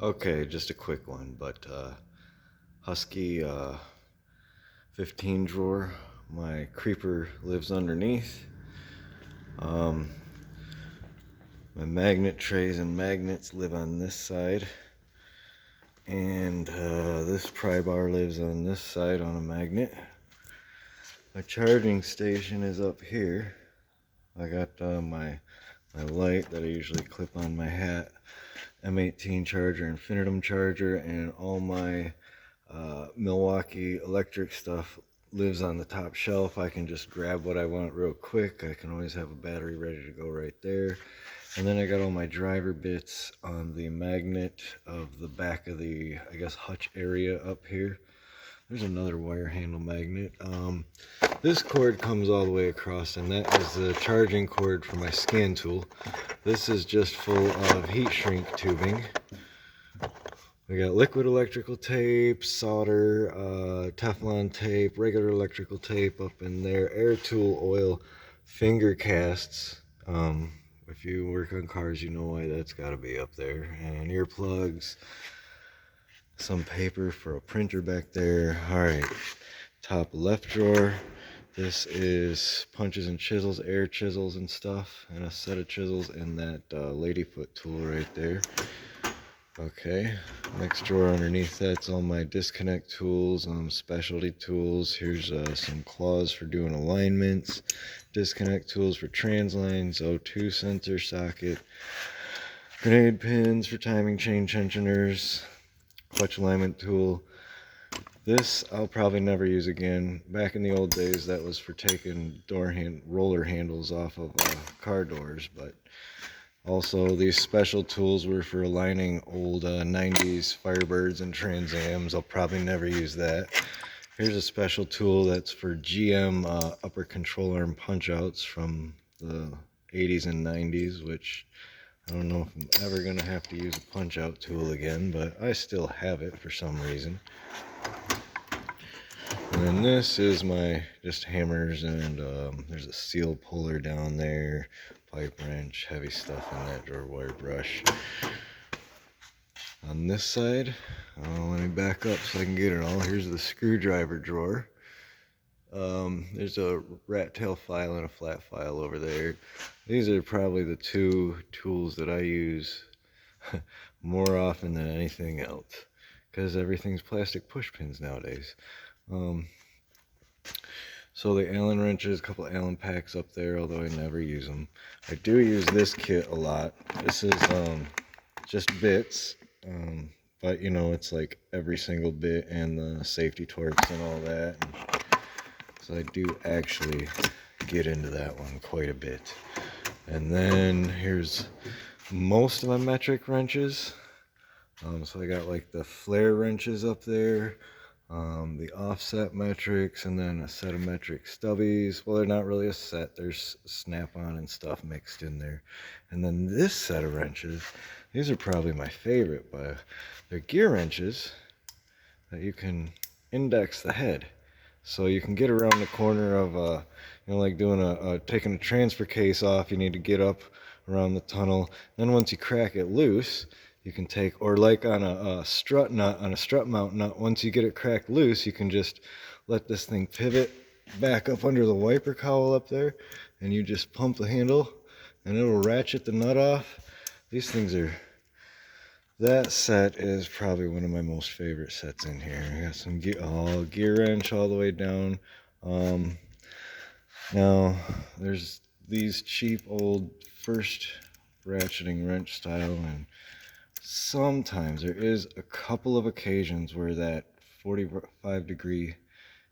Okay, just a quick one, but Husky 15 drawer. My creeper lives underneath. My magnet trays and magnets live on this side. And this pry bar lives on this side on a magnet. My charging station is up here. I got my light that I usually clip on my hat, M18 charger, infinitum charger, and all my Milwaukee electric stuff lives on the top shelf. I can just grab what I want real quick. I can always have a battery ready to go right there. And then I got all my driver bits on the magnet of the back of the, I guess, hutch area up here. There's another wire handle magnet. This cord comes all the way across, and that is the charging cord for my scan tool. This is just full of heat shrink tubing. We got liquid electrical tape, solder, Teflon tape, regular electrical tape up in there, air tool oil, finger casts. If you work on cars, you know why that's got to be up there. And earplugs, some paper for a printer back there. All right, top left drawer. This is punches and chisels, air chisels and stuff, and a set of chisels and that ladyfoot tool right there. Okay, next drawer underneath that's all my disconnect tools, specialty tools. Here's some claws for doing alignments, disconnect tools for trans lines, O2 sensor socket, grenade pins for timing chain tensioners, clutch alignment tool. This I'll probably never use again. Back in the old days, that was for taking roller handles off of car doors, but also these special tools were for aligning old 90s Firebirds and Trans Ams. I'll probably never use that. Here's a special tool that's for GM upper control arm punch outs from the 80s and 90s, which I don't know if I'm ever going to have to use a punch out tool again, but I still have it for some reason. And then this is my just hammers, and there's a seal puller down there, pipe wrench, heavy stuff in that drawer, wire brush. On this side, let me back up so I can get it all. Here's the screwdriver drawer. There's a rat tail file and a flat file over there. These are probably the two tools that I use more often than anything else, because everything's plastic push pins nowadays. So the Allen wrenches, a couple Allen packs up there, although I never use them. I do use this kit a lot. This is just bits, but you know, it's like every single bit and the safety torques and all that. So I do actually get into that one quite a bit. And then here's most of my metric wrenches. So I got like the flare wrenches up there, the offset metrics, and then a set of metric stubbies. Well, they're not really a set, there's snap-on and stuff mixed in there. And then this set of wrenches, these are probably my favorite, but they're gear wrenches that you can index the head. So you can get around the corner of, you know, like doing taking a transfer case off, you need to get up around the tunnel. Then once you crack it loose, you can take, or like on a strut nut, on a strut mount nut, once you get it cracked loose, you can just let this thing pivot back up under the wiper cowl up there, and you just pump the handle, and it'll ratchet the nut off. These things are, that set is probably one of my most favorite sets in here. I got some gear wrench all the way down. Now, there's these cheap old first ratcheting wrench style, and sometimes there is a couple of occasions where that 45-degree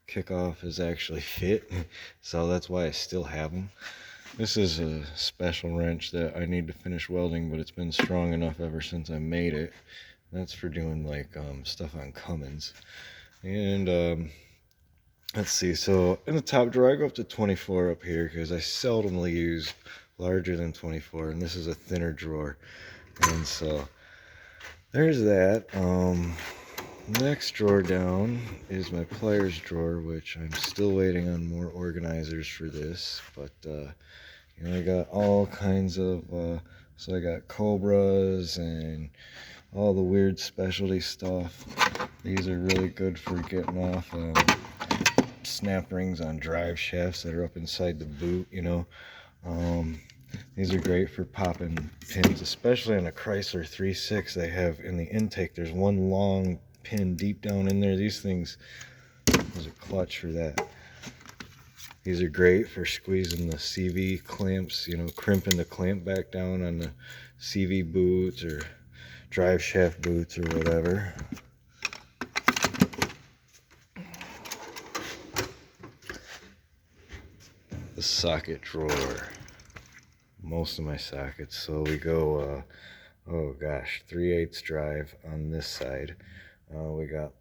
kickoff is actually fit, so that's why I still have them. This is a special wrench that I need to finish welding, but it's been strong enough ever since I made it. That's for doing like stuff on Cummins. And let's see, so in the top drawer I go up to 24 up here because I seldomly use larger than 24, and this is a thinner drawer. And so there's that. Next drawer down is my pliers drawer, which I'm still waiting on more organizers for this, but you know, I got all kinds of so I got cobras and all the weird specialty stuff. These are really good for getting off snap rings on drive shafts that are up inside the boot, you know. These are great for popping pins, especially on a Chrysler 3.6 they have in the intake. There's one long pin deep down in there. These things, those are clutch for that. These are great for squeezing the CV clamps, you know, crimping the clamp back down on the CV boots or drive shaft boots or whatever. The socket drawer. Most of my sockets. So we go, oh gosh, 3/8 drive on this side. We got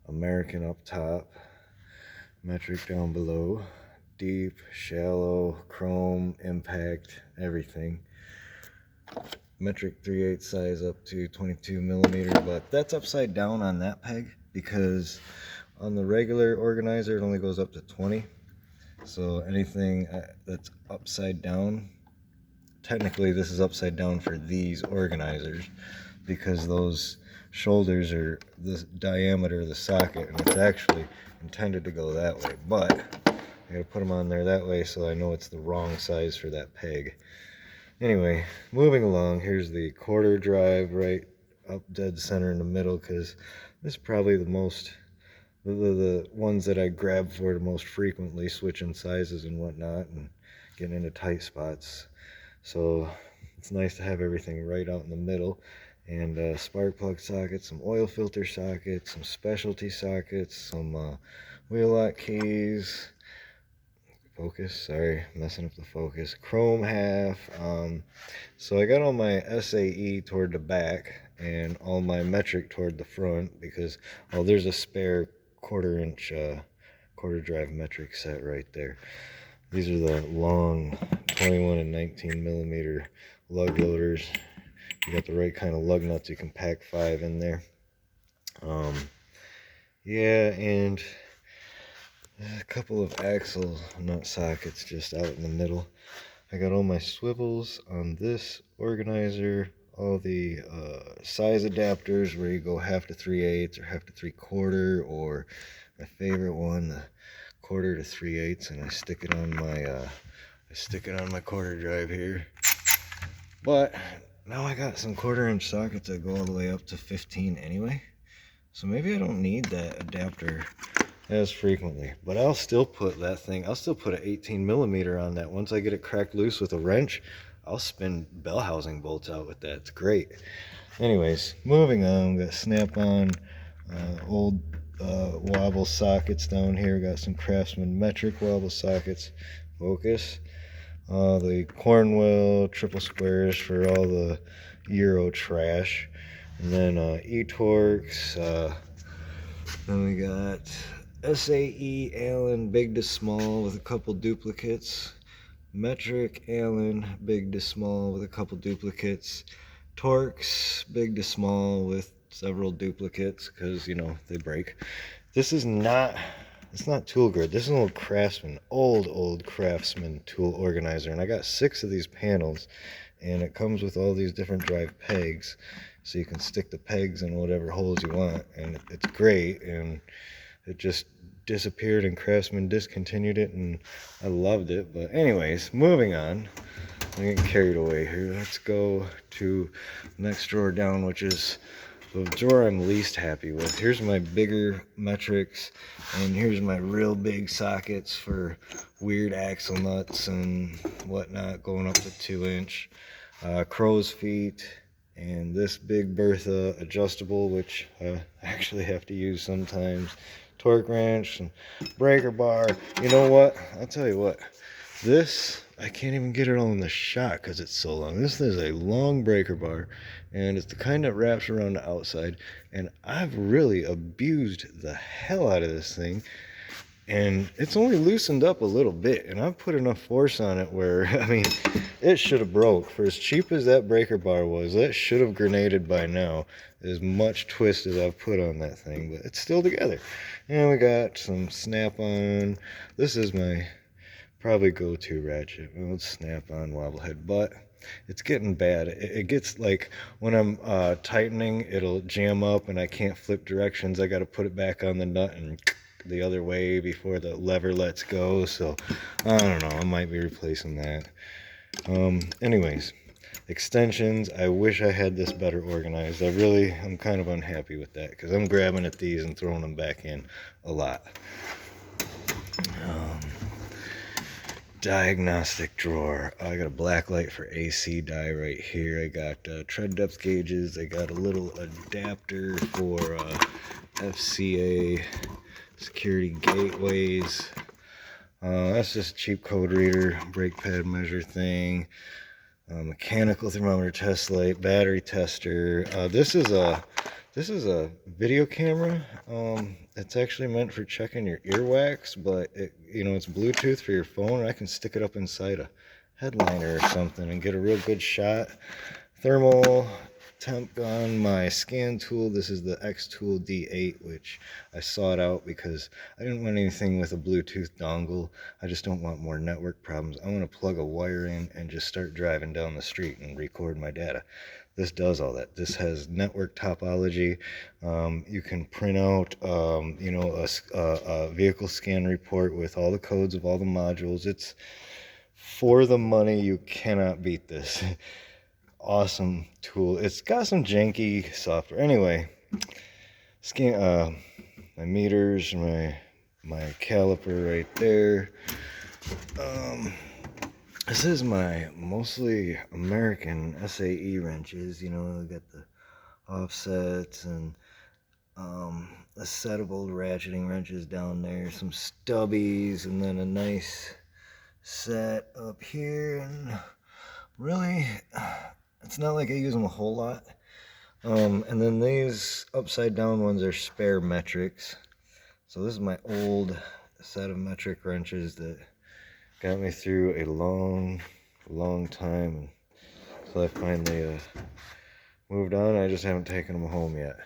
American up top, metric down below, deep, shallow, chrome, impact, everything. Metric 3/8 size up to 22 millimeter, but that's upside down on that peg because on the regular organizer it only goes up to 20. So anything that's upside down, technically this is upside down for these organizers because those shoulders are the diameter of the socket and it's actually intended to go that way, but I gotta put them on there that way so I know it's the wrong size for that peg. Anyway, moving along, here's the quarter drive right up dead center in the middle because this is probably the most, the ones that I grab for the most frequently, switching sizes and whatnot and getting into tight spots. So it's nice to have everything right out in the middle. And spark plug sockets, some oil filter sockets, some specialty sockets, some wheel lock keys. Focus, sorry, messing up the focus. Chrome half. So I got all my SAE toward the back and all my metric toward the front because, oh, there's a spare quarter-inch quarter drive metric set right there. These are the long 21 and 19 millimeter lug loaders. You got the right kind of lug nuts, you can pack 5 in there. Yeah, and a couple of axle nut sockets just out in the middle. I got all my swivels on this organizer, all the size adapters where you go 1/2 to 3/8 or 1/2 to 3/4, or my favorite one, the 1/4 to 3/8, and I stick it on my quarter drive here. But now I got some 1/4-inch sockets that go all the way up to 15 anyway, so maybe I don't need that adapter as frequently, but I'll still put that thing, I'll still put an 18 millimeter on that. Once I get it cracked loose with a wrench, I'll spin bell housing bolts out with that. It's great. Anyways, moving on, we got snap-on old wobble sockets down here. We got some Craftsman metric wobble sockets. Focus. The Cornwell triple squares for all the Euro trash. And then E-Torx. Then we got SAE Allen big to small with a couple duplicates, metric Allen big to small with a couple duplicates, Torx big to small with several duplicates because, you know, they break. This is not, it's not tool grid. This is an old Craftsman, old Craftsman tool organizer, and I got 6 of these panels, and it comes with all these different drive pegs so you can stick the pegs in whatever holes you want, and it's great. And it just disappeared and Craftsman discontinued it and I loved it. But anyways, moving on. I'm getting carried away here. Let's go to the next drawer down, which is the drawer I'm least happy with. Here's my bigger metrics and here's my real big sockets for weird axle nuts and whatnot going up to 2-inch. Crow's feet, and this big Bertha adjustable, which I actually have to use sometimes. Torque wrench and breaker bar. You know what? I'll tell you what. This, I can't even get it all in the shot because it's so long. This is a long breaker bar, and it's the kind that wraps around the outside. And I've really abused the hell out of this thing. And it's only loosened up a little bit, and I've put enough force on it where, I mean, it should have broke. For as cheap as that breaker bar was, that should have grenaded by now. As much twist as I've put on that thing, but it's still together. And we got some snap-on. This is my probably go-to ratchet. Well, it's snap-on wobble head, but it's getting bad. It gets like when I'm tightening, it'll jam up and I can't flip directions. I got to put it back on the nut and the other way before the lever lets go. So I don't know, I might be replacing that. Anyways, extensions, I wish I had this better organized. I'm kind of unhappy with that because I'm grabbing at these and throwing them back in a lot. Diagnostic drawer. I got a black light for AC dye right here. I got tread depth gauges. I got a little adapter for FCA security gateways. That's just a cheap code reader, brake pad measure thing, mechanical thermometer test light, battery tester. This is a video camera. It's actually meant for checking your earwax, but it's Bluetooth for your phone, and I can stick it up inside a headliner or something and get a real good shot. Thermal temp gun, my scan tool. This is the X Tool D8, which I sought out because I didn't want anything with a Bluetooth dongle. I just don't want more network problems. I want to plug a wire in and just start driving down the street and record my data. This does all that. This has network topology. You can print out, a vehicle scan report with all the codes of all the modules. It's for the money. You cannot beat this. Awesome tool. It's got some janky software. Anyway, scan my meters, my caliper right there. This is my mostly American SAE wrenches. I got the offsets and a set of old ratcheting wrenches down there, some stubbies, and then a nice set up here. And really, it's not like I use them a whole lot. And then these upside down ones are spare metrics. So this is my old set of metric wrenches that got me through a long time until I finally moved on. I just haven't taken them home yet.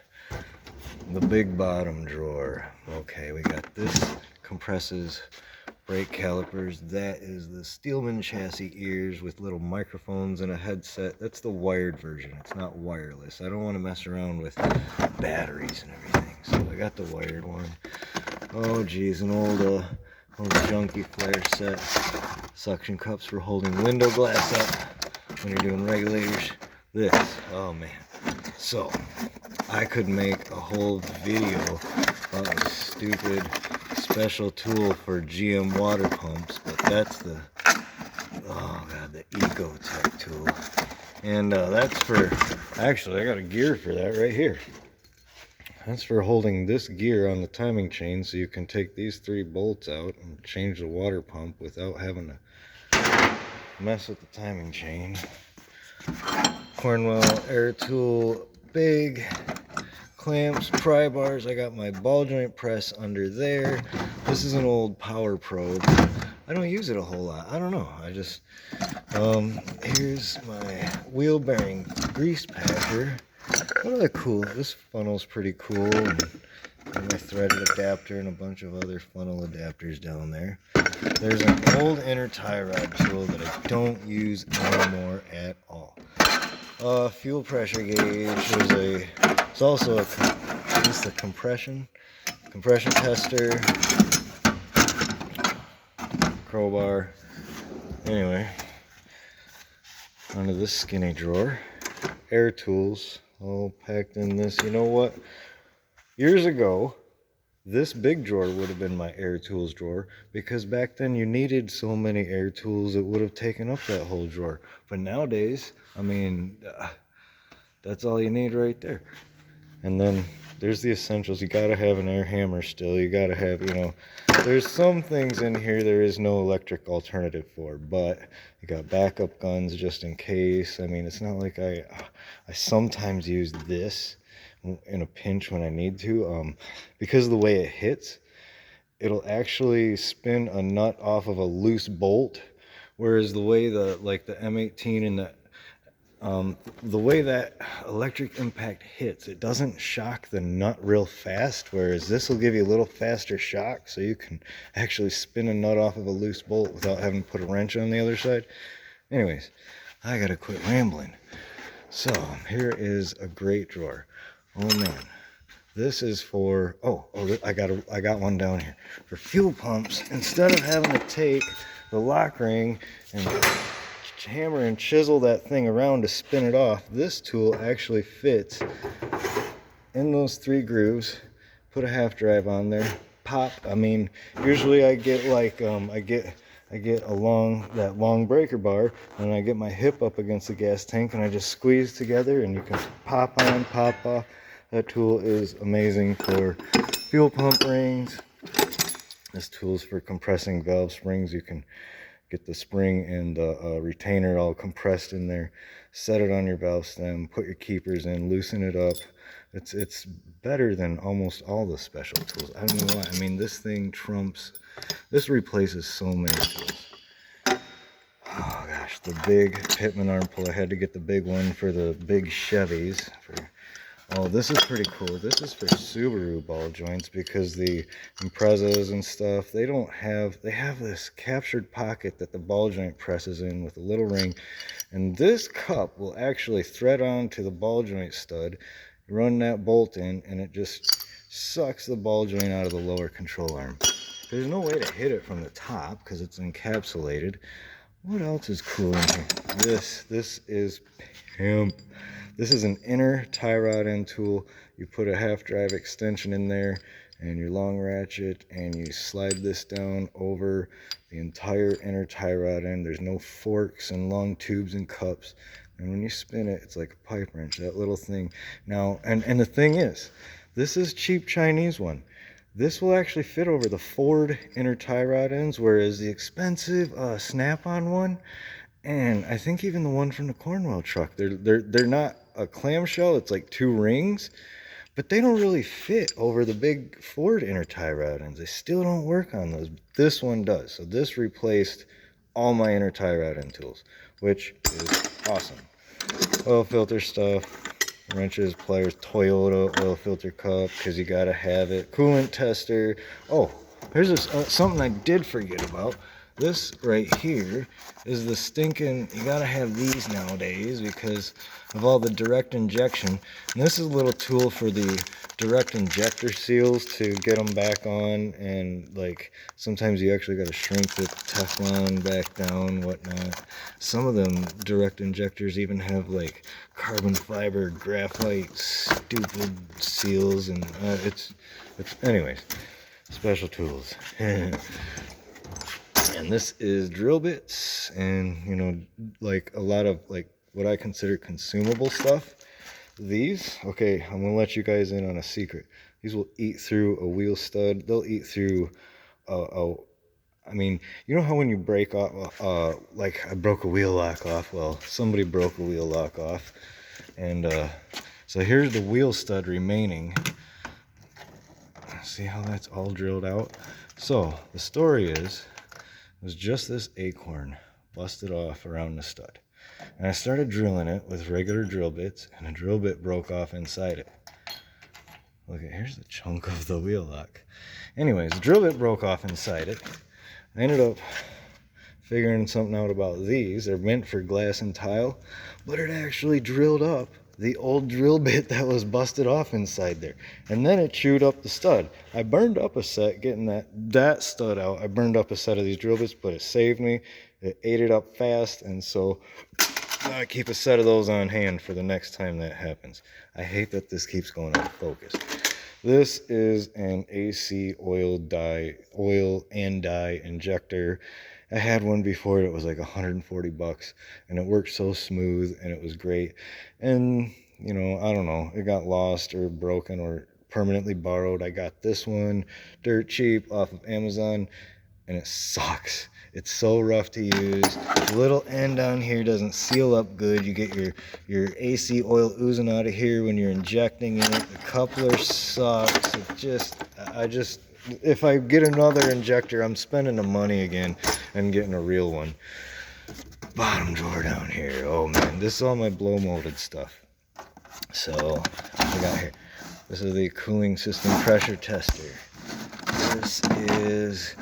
The big bottom drawer. Okay, we got this compresses brake calipers. That is the Steelman chassis ears with little microphones and a headset. That's the wired version. It's not wireless. I don't want to mess around with batteries and everything. So I got the wired one. Oh geez, an old junky flare set. Suction cups for holding window glass up when you're doing regulators. This, oh man. So, I could make a whole video about a stupid special tool for GM water pumps, but that's the Ecotech tool. And that's for, actually I got a gear for that right here. That's for holding this gear on the timing chain so you can take these 3 bolts out and change the water pump without having to mess with the timing chain. Cornwell air tool, big clamps, pry bars. I got my ball joint press under there. This is an old power probe. I don't use it a whole lot. I don't know. I just, here's my wheel bearing grease packer. What are they cool? This funnel's pretty cool. And my threaded adapter and a bunch of other funnel adapters down there. There's an old inner tie rod tool that I don't use anymore at all. Fuel pressure gauge. It's also a compression tester. Crowbar. Anyway, onto this skinny drawer. Air tools, all packed in this. You know what? Years ago, this big drawer would have been my air tools drawer, because back then you needed so many air tools it would have taken up that whole drawer. But nowadays, I mean, that's all you need right there. And then there's the essentials. You gotta have an air hammer still. You gotta have, there's some things in here there is no electric alternative for, but you got backup guns just in case. I mean, it's not like I sometimes use this in a pinch when I need to, because of the way it hits, it'll actually spin a nut off of a loose bolt, whereas the way the M18 and the way that electric impact hits, it doesn't shock the nut real fast, whereas this will give you a little faster shock, so you can actually spin a nut off of a loose bolt without having to put a wrench on the other side. Anyways, I gotta quit rambling. So here is a great drawer. Oh man, this is for I got one down here for fuel pumps. Instead of having to take the lock ring and hammer and chisel that thing around to spin it off, this tool actually fits in those 3 grooves. Put a half drive on there, pop. I mean, usually I get like I get that long breaker bar, and I get my hip up against the gas tank and I just squeeze together, and you can pop on, pop off. That tool is amazing for fuel pump rings. This tool is for compressing valve springs. You can get the spring and the retainer all compressed in there, set it on your valve stem, put your keepers in, loosen it up. It's better than almost all the special tools. I don't know why. I mean, this thing trumps, this replaces so many tools. Oh gosh, the big Pitman arm pull. I had to get the big one for the big Chevys. Oh, this is pretty cool. This is for Subaru ball joints, because the Imprezas and stuff, they have this captured pocket that the ball joint presses in with a little ring, and this cup will actually thread onto the ball joint stud, run that bolt in, and it just sucks the ball joint out of the lower control arm. There's no way to hit it from the top because it's encapsulated. What else is cool in here? This is pimp. This is an inner tie rod end tool. You put a half drive extension in there and your long ratchet, and you slide this down over the entire inner tie rod end. There's no forks and long tubes and cups. And when you spin it, it's like a pipe wrench, that little thing. Now, and the thing is, this is cheap Chinese one. This will actually fit over the Ford inner tie rod ends, whereas the expensive Snap-on one, and I think even the one from the Cornwell truck, they're not a clamshell. It's like 2 rings, but they don't really fit over the big Ford inner tie rod ends. They still don't work on those. This one does. So this replaced all my inner tie rod end tools, which is awesome. Oil filter stuff, wrenches, pliers, Toyota oil filter cup, because you gotta have it. Coolant tester. Oh, here's this, something I did forget about. This right here is the stinking, you gotta have these nowadays because of all the direct injection. And this is a little tool for the direct injector seals to get them back on, and like sometimes you actually gotta shrink the Teflon back down, whatnot. Some of them direct injectors even have like carbon fiber, graphite, stupid seals, and it's anyways, special tools. And this is drill bits and, you know, like a lot of like what I consider consumable stuff. These, okay, I'm gonna let you guys in on a secret. These will eat through a wheel stud. They'll eat through I mean, you know how when you break off, like I broke a wheel lock off. Well, somebody broke a wheel lock off, and so here's the wheel stud remaining. See how that's all drilled out? So the story is, it was just this acorn busted off around the stud, and I started drilling it with regular drill bits, and a drill bit broke off inside it. Look at, here's the chunk of the wheel lock. Anyways, the drill bit broke off inside it. I ended up figuring something out about these. They're meant for glass and tile, but it actually drilled up the old drill bit that was busted off inside there, and then it chewed up the stud. I burned up a set getting that stud out. I burned up a set of these drill bits, but it saved me. It ate it up fast, and so I keep a set of those on hand for the next time that happens. I hate that this keeps going out of focus. This is an AC oil and dye injector. I had one before. It was like 140 bucks, and it worked so smooth, and it was great. And, you know, I don't know, it got lost or broken or permanently borrowed. I got this one dirt cheap off of Amazon, and it sucks. It's so rough to use. The little end down here doesn't seal up good. You get your AC oil oozing out of here when you're injecting it. The coupler sucks. If I get another injector, I'm spending the money again and getting a real one. Bottom drawer down here. Oh man, this is all my blow molded stuff. So I got here. This is the cooling system pressure tester. This is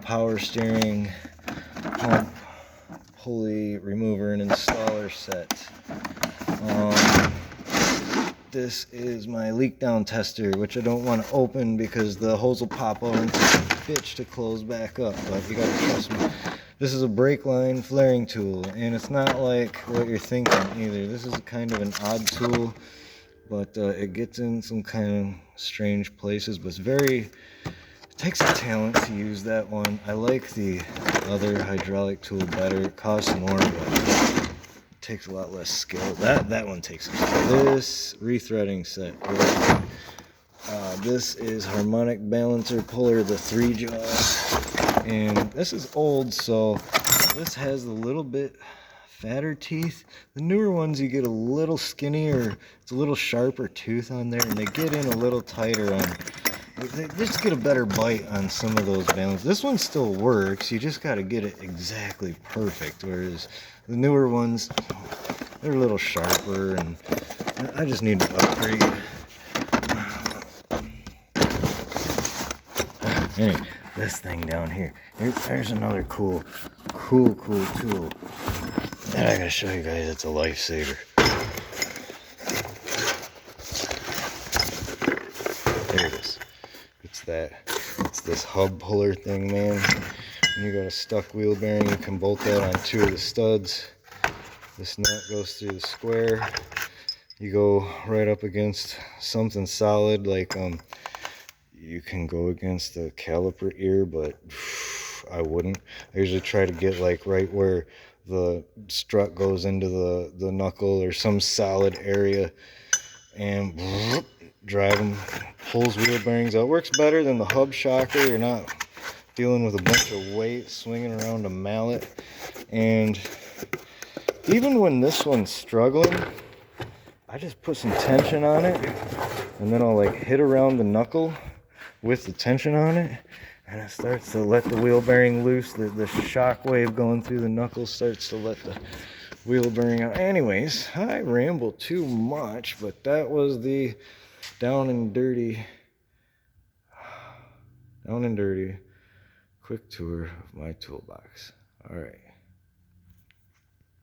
power steering pump pulley remover and installer set. This is my leak down tester, which I don't want to open because the hose will pop out and take a bitch to close back up, but you gotta trust me. This is a brake line flaring tool, and it's not like what you're thinking either. This is kind of an odd tool, but it gets in some kind of strange places, but it takes a talent to use that one. I like the other hydraulic tool better. It costs more, but it takes a lot less skill. That one takes some skill. This rethreading set. This is harmonic balancer puller, the 3-jaw. And this is old, so this has a little bit fatter teeth. The newer ones, you get a little skinnier, it's a little sharper tooth on there, and they get in a little tighter on. They just get a better bite on some of those balances. This one still works, you just got to get it exactly perfect, whereas the newer ones, they're a little sharper, and I just need to upgrade. Anyway, this thing down here, there's another cool tool that I gotta show you guys. It's a lifesaver. There it is. It's this hub puller thing, man. When you got a stuck wheel bearing, you can bolt that on 2 of the studs. This nut goes through the square. You go right up against something solid, like you can go against the caliper ear, but I wouldn't. I usually try to get like right where the strut goes into the knuckle or some solid area, and drive them, pulls wheel bearings out. Works better than the hub shocker. You're not dealing with a bunch of weight swinging around a mallet. And even when this one's struggling, I just put some tension on it, and then I'll like hit around the knuckle with the tension on it, and it starts to let the wheel bearing loose. The shock wave going through the knuckle starts to let the wheel bearing out. Anyways, I ramble too much, but that was the down and dirty quick tour of my toolbox. All right.